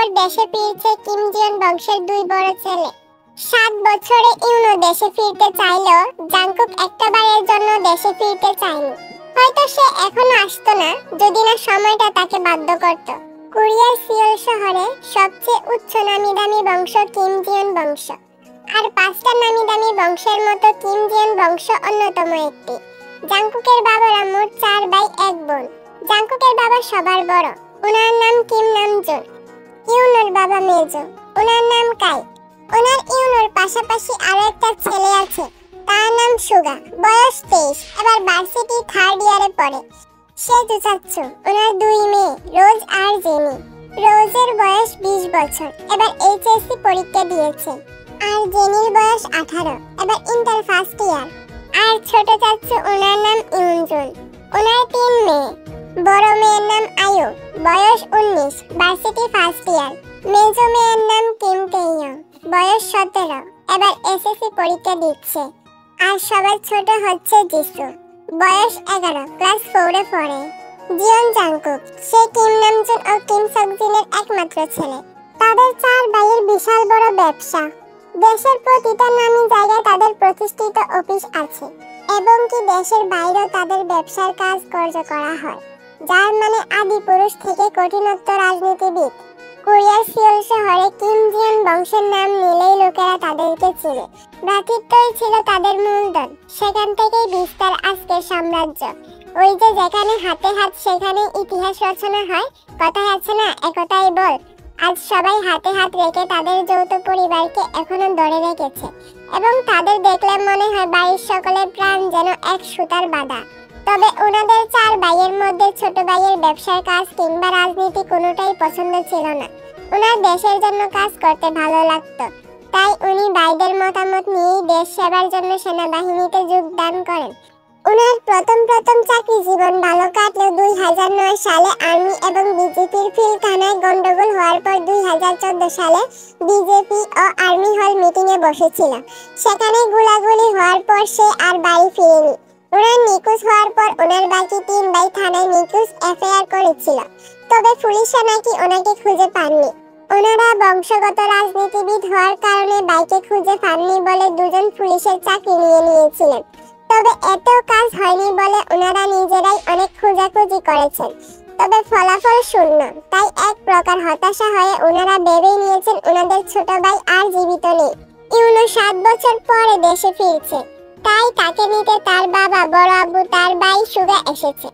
পর দেশে ফিরছে কিম জিয়ন বংশের দুই বড় ছেলে। 7 বছরে ইউনো দেশে ফিরতে চাইলেও জাংকুক একটাবারের জন্য দেশে ফিরতে চায়নি। হয়তো সে এখনো আসতো না যদি না সময়টা তাকে বাধ্য করত। কোরিয়ার সিওল শহরে সবচেয়ে উচ্চ নামি-দামি বংশ কিম জিয়ন বংশ। আর 5টা নামি-দামি বংশের মতো কিম জিয়ন বংশ অন্যতম একটি। জাংকুকের বাবারা মোট 4 ভাই 1 বোন। জাংকুকের বাবা সবার বড়, ওনার নাম কিম নামজুন। ইউনোর বাবা মেজো, ওনার নাম কাই। ওনার ইউনোর পাশাপাশি আরো একটা ছেলে আছে, তার নাম সুগা, বয়স 23, এবার ভার্সিটি 3rd ইয়ারে পড়ে। সে জুচাচ্ছু। ওনার 2 মেয়ে, রোজ আর জেনি। রোজের বয়স 20 বছর, এবার এইচএসসি পরীক্ষা দিয়েছে। আর জেনির বয়স 18, এবার ইন্টার 1st ইয়ার। আর ছোট চাচ্ছু, ওনার নাম ইউনজুন। ওনার 3 মেয়ে, বড় মেয়ের নাম আয়ু, বয়স 19, ভার্সিটি 1st ইয়ার। মেজো মেয়ের নাম কিম তেইয়ং, বয়স 17, এবার এসএসসি পরীক্ষা দিচ্ছে। আর সবার ছোট হচ্ছে জিসু, বয়স 11, ক্লাস 4 এ পড়ে। জিয়ন জাংকুক, সে কিম নামজুন ও কিম সকজিনের একমাত্র ছেলে। তাদের 4 ভাইয়ের বিশাল বড় ব্যবসা। দেশের প্রতিটা নামী জায়গায় তাদের প্রতিষ্ঠিত অফিস আছে, এবং কি দেশের বাইরেও তাদের ব্যবসার কাজ করা হয়, যার মানে আদি পুরুষ থেকে কঠিনত্ব রাজনীতিবিদ। কোরিয়ার সিওল শহরে কিম জিয়ন বংশের নাম নিলেই লোকেরা তাদেরকে চিনে। ভ্রাতৃত্বই ছিল তাদের মূলধন, সেখান থেকেই বিস্তার আজকের সাম্রাজ্য। ওই যে যেখানে হাতে হাত সেখানে ইতিহাস রচনা হয়, কথায় আছে না, একতাই বল। আজ সবাই হাতে হাত রেখে তাদের যৌথ পরিবারকে এখনো ধরে রেখেছে, এবং তাদের দেখলে মনে হয় বাড়ির সকলের প্রাণ যেন এক সুতার বাঁধা। তবে ওনাদের 4 ভাইয়ের মধ্যে ছোট ভাইয়ের ব্যবসার কাজ কিংবা রাজনীতি কোনোটাই পছন্দ ছিল না। ওনার দেশের জন্য কাজ করতে ভালো লাগতো, তাই উনি ভাইদের মতামত নিয়েই দেশ সেবার জন্য সেনাবাহিনীতে যোগদান করেন। ওনার প্রথম চাকরি জীবন ভালো কাটলেও 2009 সালে আর্মি এবং বিজেপির পিলখানায় গন্ডগোল হওয়ার পর 2014 সালে বিজেপি ও আর্মি হল মিটিংয়ে বসেছিল। সেখানে গোলাগুলি হওয়ার পর সে আর বাড়ি ফিরেনি। ওনার নিখোঁজ হওয়ার পর ওনার বাকি 3 ভাই থানায় নিখোঁজ এফআইআর করেছিল, তবে পুলিশে নাকি ওনাকে খুঁজে পাননি। ওনারা বংশগত রাজনীতিবিদ হওয়ার কারণে ভাইকে খুঁজে পাননি বলে 2জন পুলিশের চাকরি নিয়েছিলেন। তবে এত কাজ হয়নি বলে ওনারা নিজেরাই অনেক খোঁজাখুঁজি করেছেন, তবে ফলাফল শূন্য। তাই এক প্রকার হতাশা হয়ে ওনারা ভেবেই নিয়েছেন ওনাদের ছোট ভাই আর জীবিত নেই। ইউনো 7 বছর পরে দেশে ফিরছে, তাই তাকে নিতে তার বাবা, বড় আব্বু, তার ভাই সুগা এসেছে।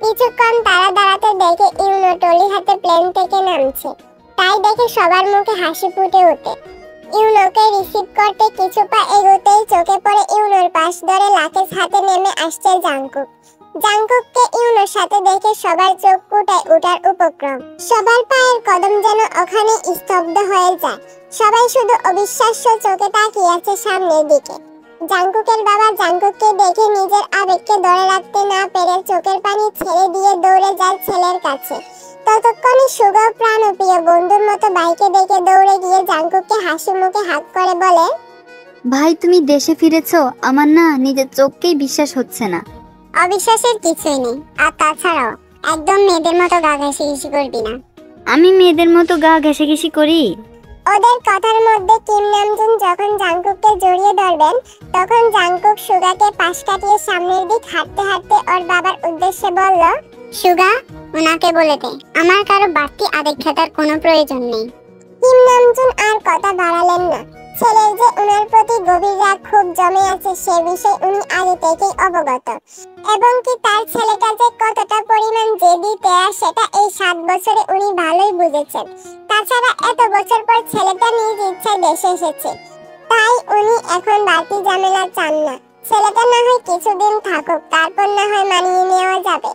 কিছুক্ষণ তারা দাঁড়াতে দেখে ইউনো টলি হাতে প্লেন থেকে নামছে, তাই দেখে সবার মুখে হাসি ফুটে ওঠে। ইউনোকে রিসিভ করতে কিছু পা এগোতেই চোখে পড়ে ইউনোর পাশ ধরে লাকেজ হাতে নেমে আসছে জাংকুক। জাংকুককে ইউনোর সাথে দেখে সবার চোখ ফুটায় ওঠার উপক্রম। সবার পায়ের কদম যেন ওখানে স্তব্ধ হয়ে যায়। সবাই শুধু অবিশ্বাস্য চোখে তাকিয়ে আছে সামনের দিকে। জাংকুকের বাবা জাংকুককে দেখে নিজের আবেগকে ধরে রাখতে না পেরে চোখের পানি ছেড়ে দিয়ে দৌড়ে যায় ছেলের কাছে। ততক্ষণে সুগা প্রাণপ্রিয় বন্ধুর মতো ভাইকে দেখে দৌড়ে গিয়ে জাংকুককে হাসি মুখে হাত করে বলে, ভাই তুমি দেশে ফিরেছো? আমার না নিজের চোখকেই বিশ্বাস হচ্ছে না। অবিশ্বাসের কিছুই নেই, আর তাছাড়াও একদম মেয়েদের মতো গা ঘেঁষাঘেঁষি করবি না। আমি মেয়েদের মতো গা ঘেঁষাঘেঁষি করি? ওদের কথার মধ্যে কিম নামজুন যখন জাংকুককে জড়িয়ে ধরবেন, তখন জাংকুক সুগাকে পাশ কাটিয়ে সামনের দিক হাঁটতে হাঁটতে ওর বাবার উদ্দেশ্যে বলল, সুগা, ওনাকে বলে দে আমার কারো বাড়তি আদিক্ষেতার কোনো প্রয়োজন নেই। কিম নামজুন আর কথা বাড়ালেন না। ছেলের যে ওনার প্রতি গভীর রাগ খুব জমে আছে সে বিষয়ে উনি আগে থেকেই অবগত, এবং কি তার ছেলেটা যে কতটা পরিমাণ জেদি তেয়া সেটা এই 7 বছরে উনি ভালোই বুঝেছেন। তাছাড়া এত বছর পর ছেলেটা নিজ ইচ্ছায় দেশে এসেছে, তাই উনি এখন বাড়তি ঝামেলা চান না। ছেলেটা না হয় কিছুদিন থাকুক, তারপর না হয় মানিয়ে নেওয়া যাবে।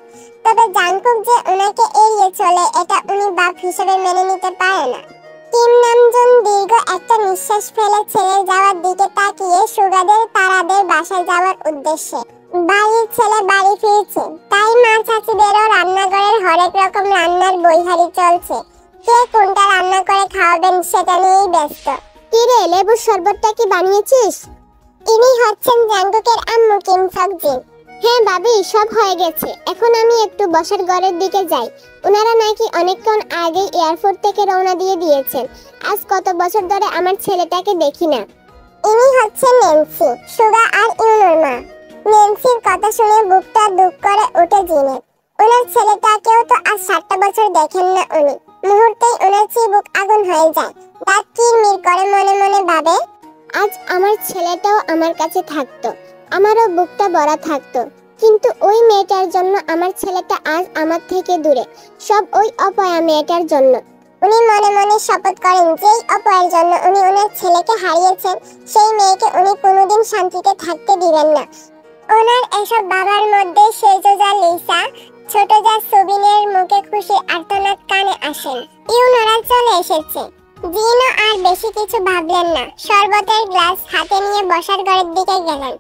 তবে জাংকুক যে ওনাকে এড়িয়ে চলে এটা উনি বাপ হিসেবে মেনে নিতে পারে না। কিম নামজুন দীর্ঘ একটা নিঃশ্বাস ফেলে ছেলের যাওয়ার দিকে তাকিয়ে সুগাদের তারাদের বাসায় যাওয়ার উদ্দেশ্যে। বাড়ির ছেলে বাড়ি ফিরছে, তাই মা চাচিদেরও রান্নাঘরের হরেক রকম রান্নার বইহারি চলছে। কে কোনটা রান্না করে খাওয়াবেন সেটা নিয়েই ব্যস্ত। কি রে, লেবুর শরবতটা কি বানিয়েছিস? ইনি হচ্ছেন জাংকুকের আম্মু কিম সকজিন। হ্যাঁ ভাবি, সব হয়ে গেছে। এখন আমি একটু বসার ঘরের দিকে যাই। ওনারা নাকি অনেকক্ষণ আগে এয়ারপোর্ট থেকে রওনা দিয়ে দিয়েছেন। আজ কত বছর ধরে আমার ছেলেটাকে দেখি না। ইনি হচ্ছে ন্যান্সি, সুগা আর ইউনোর মা। ন্যান্সির কথা শুনে বুকটা দুঃখ করে উঠে জিনের। ওনার ছেলেটাকেও তো আজ 7টা বছর দেখেন না উনি। মুহূর্তেই ওনার চিবুক আগুন হয়ে যায়। দাঁত কিরমির করে মনে মনে ভাবে, আজ আমার ছেলেটাও আমার কাছে থাকতো, আমারও বুকটা ভরা থাকতো। কিন্তু ওই মেয়েটার জন্য আমার ছেলেটা আজ আমার থেকে দূরে। সব ওই অপয়া মেয়েটার জন্য। উনি মনে মনে শপথ করেন যেই অপয়ের জন্য উনি ওনার ছেলেকে হারিয়েছেন, সেই মেয়েকে উনি কোনোদিন শান্তিতে থাকতে দিবেন না। ওনার এসব বাবার মধ্যে সেজো যা লিসা, ছোট যা সুবিনের মুখে খুশি আর্তনাদ কানে আসেন। ইউনোরা চলে এসেছে। জিনও আর বেশি কিছু ভাবলেন না, শরবতের গ্লাস হাতে নিয়ে বসার ঘরের দিকে গেলেন।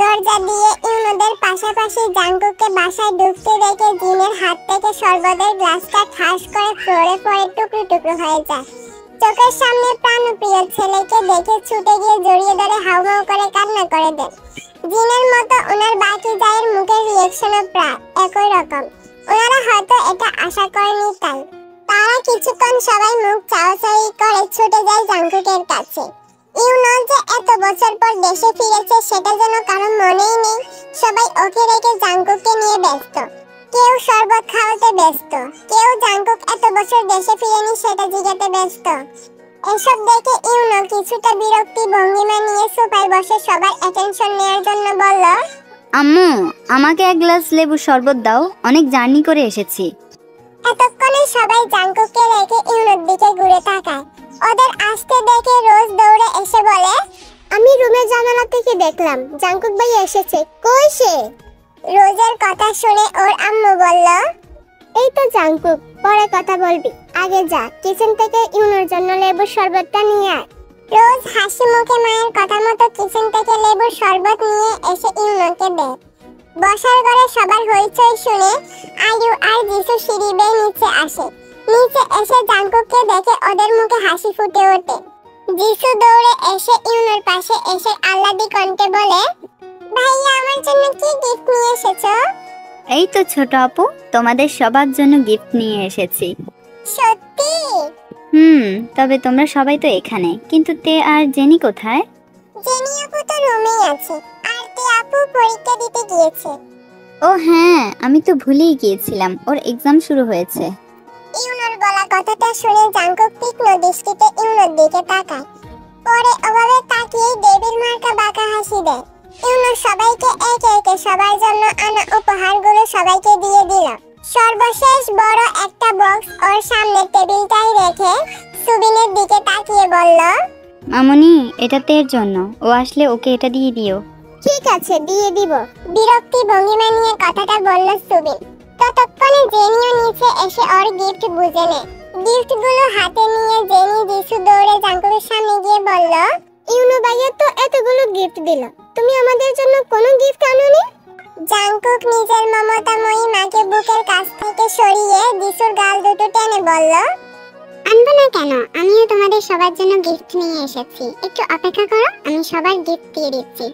দরজা দিয়ে ইউনোদের পাশাপাশি জাঙ্কুককে বাসায় ঢুকতে দেখে জিনের হাত থেকে শরবতের গ্লাসটা ঠাস করে ফ্লোরে পড়ে টুকরো টুকরো হয়ে যায়। চোখের সামনে প্রাণপ্রিয় ছেলেকে দেখে ছুটে গিয়ে জড়িয়ে ধরে হাউমাউ করে কান্না করে দেন। জিনের মতো ওনার বাকি জায়ের মুখের রিয়েকশনও প্রায় একই রকম। ওনারা হয়তো এটা আশা করেনি তাই। তারা কিছুক্ষণ সবাই মুখ চাওয়াচাওয়ি করে ছুটে যায় জাঙ্কুকের কাছে। ইউনো যে এত বছর পর দেশে ফিরেছে সেটা যেন কারো মনেই নেই। সবাই ওকে রেখে জাঙ্কুককে নিয়ে ব্যস্ত। কেউ শরবত খাওয়াতে ব্যস্ত, কেউ জাঙ্কুক এত বছর দেশে ফিরেনি সেটা জিজ্ঞাতে ব্যস্ত। এসব দেখে ইউনো কিছুটা বিরক্তি ভঙ্গিমা নিয়ে সোফায় বসে সবার অ্যাটেনশন নেওয়ার জন্য বলল, আম্মু, আমাকে এক গ্লাস লেবু শরবত দাও, অনেক জার্নি করে এসেছি। এতক্ষণে সবাই জাঙ্কুককে রেখে ইউনোর দিকে ঘুরে তাকায়। ওদের আসতে দেখে রোজ দৌড়ে এসে বলে, আমি রুমের জানালা থেকে দেখলাম জাঙ্কুক ভাই এসেছে, কই সে? রোজের কথা শুনে ওর আম্মু বলল, এই তো জাঙ্কুক, পরে কথা বলবি, আগে যা কিচেন থেকে ইউনোর জন্য লেবুর শরবতটা নিয়ে আয়। রোজ হাসি মুখে মায়ের কথা মতো কিচেন থেকে লেবুর শরবত নিয়ে এসে ইউনোকে দেয়। বসার ঘরে সবার হইচই শুনে আয়ু আর যিশু সিঁড়ি বেয়ে নিচে আসে। নিচে এসে জাঙ্কুককে দেখে ওদের মুখে হাসি ফুটে ওঠে। যিশু দৌড়ে এসে ইউনোর পাশে এসে আহ্লাদি কণ্ঠে বলে, ভাইয়া আমার জন্য কি গিফট নিয়ে এসেছো? এই তো ছোট আপু, তোমাদের সবার জন্য গিফট নিয়ে এসেছি। সত্যি? তবে তোমরা সবাই তো এখানে, কিন্তু তে আর জেনি কোথায়? জেনি আপু তো রুমেই আছে, আর তে আপু পরীক্ষা দিতে গিয়েছে। ও হ্যাঁ, আমি তো ভুলেই গিয়েছিলাম, ওর এক্সাম শুরু হয়েছে। ইউনোর বলা কথাটা শুনে জাঙ্কুক তীক্ষ্ণ দৃষ্টিতে ইউনোর দিকে তাকায়। পরে ওভাবে তাকিয়ে দেবীর মার্কা বাঁকা হাসি দেয়। ইউনো সবাইকে একে একে সবার জন্য আনা উপহারগুলো সবাইকে দিয়ে দিল। সর্বশেষ বড় একটা বক্স ওর সামনে টেবিলটাই রেখে সুবিনের দিকে তাকিয়ে বলল, মামুনি, এটা তের জন্য, ও আসলে ওকে এটা দিয়ে দিও। ঠিক আছে, দিয়ে দিব। বিরক্তি ভঙ্গিমা নিয়ে কথাটা বলল সুবিন। ততক্ষণে জেনিও নিচে এসে ওর গিফট বুঝে নেয়। গিফটগুলো হাতে নিয়ে জেনি যিশু দৌড়ে জাঙ্কুকের সামনে গিয়ে বলল, ইউনো ভাইয়া তো এতগুলো গিফট দিল, তুমি আমাদের জন্য কোনো গিফট আনোনি? জাঙ্কুক নিজের মমতাময়ী মাকে বুকের কাছ থেকে সরিয়ে যিশুর গাল দুটো টেনে বলল, আনবো না কেন, আমিও তোমাদের সবার জন্য গিফট নিয়ে এসেছি, একটু অপেক্ষা করো, আমি সবার গিফট দিয়ে দিচ্ছি।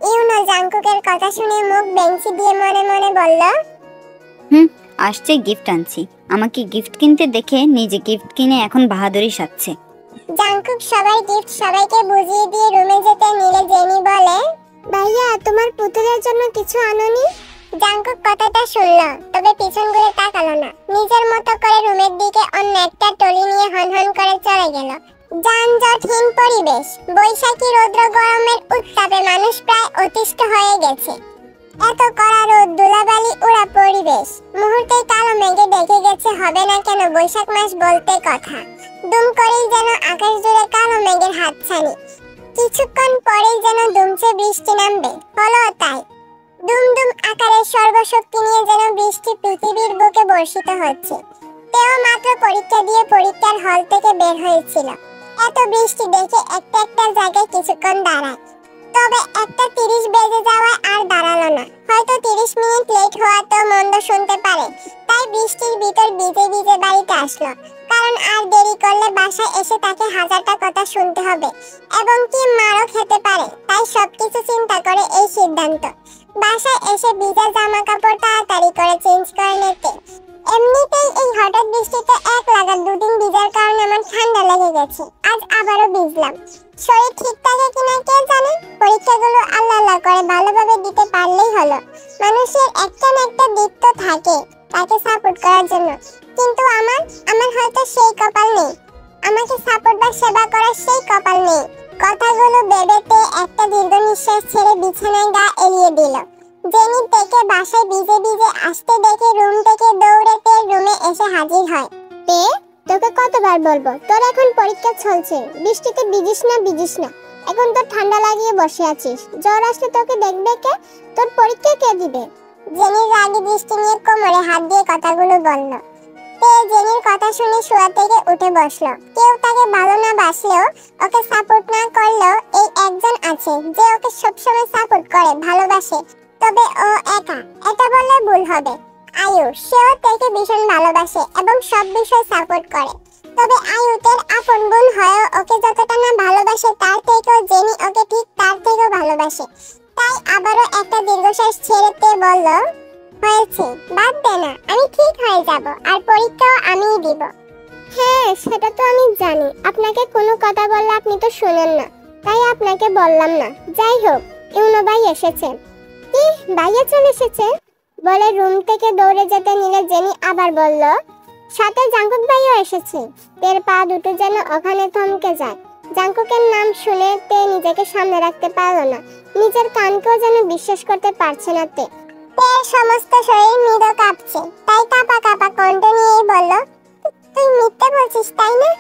ইউনো জাঙ্কুকের কথা শুনে মুখ বেঞ্চি দিয়ে মনে মনে বলল, আসছে গিফট আনছি। আমাকে গিফট কিনতে দেখে নিজে গিফট কিনে এখন বাহাদুরি সাজছে। জাঙ্কুক সবার গিফট সবাইকে বুঝিয়ে দিয়ে রুমে যেতে নিলে জেনি বলে, ভাইয়া তোমার পুতুলের জন্য কিছু আনোনি? জাঙ্কুক কথাটা শুনল, তবে পিছন ঘুরে তাকালো না। নিজের মতো করে রুমের দিকে অন্য একটা টলি নিয়ে হনহন করে চলে গেল। যানজটহীন পরিবেশ, বৈশাখী রৌদ্র গরমের উত্তাপে মানুষ প্রায় অতিষ্ঠ হয়ে গেছে। এত কড়া রোদ, ধুলাবালি উড়া পরিবেশ, মুহূর্তেই কালো মেঘে দেখে গেছে হবে না কেন বৈশাখ মাস বলতে কথা। দুম করেই যেন আকাশ জুড়ে কালো মেঘের হাতছানি। কিছুক্ষণ পরেই যেন দুমছে বৃষ্টি নামবে, হলো তাই। দুমদুম আকারের সর্বশক্তি নিয়ে যেন বৃষ্টি পৃথিবীর বুকে বর্ষিত হচ্ছে। তেও মাত্র পরীক্ষা দিয়ে পরীক্ষার হল থেকে বের হয়েছিল। এত বৃষ্টি দেখে একটা একটা জায়গায় কিছুক্ষণ দাঁড়ায়, তবে 1:30 বেজে যাওয়ায় আর দাঁড়ালো না। হয়তো 30 মিনিট লেট হওয়াতেও মন্দ শুনতে পারে, তাই বৃষ্টির ভিতর ভিজে ভিজে বাড়িতে আসলো। কারণ আর দেরি করলে বাসায় এসে তাকে হাজারটা কথা শুনতে হবে এবং কি মারও খেতে পারে। তাই সবকিছু চিন্তা করে এই সিদ্ধান্ত। বাসায় এসে ভিজা জামা কাপড় তাড়াতাড়ি করে চেঞ্জ করে নিতে। এমনিতেই এই হঠাৎ বৃষ্টিতে এক লাগার দুদিন ভিজার কারণে আমার ঠান্ডা লেগে গেছে। আজ আবারও ভিজলাম। শরীর ঠিক থাকে কিনা কে জানে। পরীক্ষাগুলো আল্লাহ আল্লাহ করে ভালোভাবে দিতে পারলেই হলো। মানুষের একটা না একটা দিক তো থাকে তাকে সাপোর্ট করার জন্য, কিন্তু আমার হয়তো সেই কপাল নেই। আমাকে সাপোর্ট বা সেবা করার সেই কপাল নেই। কথাগুলো ভেবেতে একটা দীর্ঘ নিঃশ্বাস ছেড়ে বিছানায় গা এলিয়ে দিল। জেনি থেকে বাসায় ভিজে ভিজে আসতে দেখে রুম থেকে দৌড়াতে রুমে এসে হাজির হয়। তোকে কতবার বলবো, তোর এখন পরীক্ষা চলছে, বৃষ্টিতে ভিজিস না। এখন তো ঠান্ডা লাগিয়ে বসে আছিস, জ্বর আসলে তোকে দেখবে কে? তোর পরীক্ষা কে দিবে? জেনি রাগী দৃষ্টি নিয়ে কোমরে হাত দিয়ে কথাগুলো বলল। জেনির কথা শুনে শোয়া থেকে উঠে বসলো। কেউ তাকে ভালো না বাসলেও, ওকে সাপোর্ট না করলেও এই একজন আছে যে ওকে সবসময় সাপোর্ট করে, ভালোবাসে। তবে ও একা, এটা বললে ভুল হবে। আয়ু, সেও তাকে ভীষণ ভালোবাসে এবং সব বিষয়ে সাপোর্ট করে। তবে আয়ুতের আপন বোন হয়েও ওকে যতটা না ভালোবাসে তার থেকেও জেনি ওকে ঠিক তার থেকেও ভালোবাসে। তাই আবারও একটা দীর্ঘশ্বাস ছেড়েতে বলল, হয়েছে, বাদ দে না, আমি ঠিক হয়ে যাব আর পরীক্ষাও আমিই দিব। হ্যাঁ, সেটা তো আমি জানি। আপনাকে কোনো কথা বললে আপনি তো শুনেন না, তাই আপনাকে বললাম না। যাই হোক, ইউনো ভাই এসেছে। কি, ভাইয়া চলে এসেছে বলে রুম থেকে দৌড়ে যেতে নিলে জেনি আবার বলল, সাথে জাঙ্কুক ভাইও এসেছে। তের পা দুটো যেন ওখানে থমকে যায়। জাঙ্কুকের নাম শুনে তে নিজেকে সামনে রাখতে পারলো না। নিজের কানকেও যেন বিশ্বাস করতে পারছে না তে। তের সমস্ত শরীর মৃদু কাঁপছে, তাই কাঁপা কণ্ঠ নিয়েই বলল, তুই মিথ্যে বলছিস তাই না?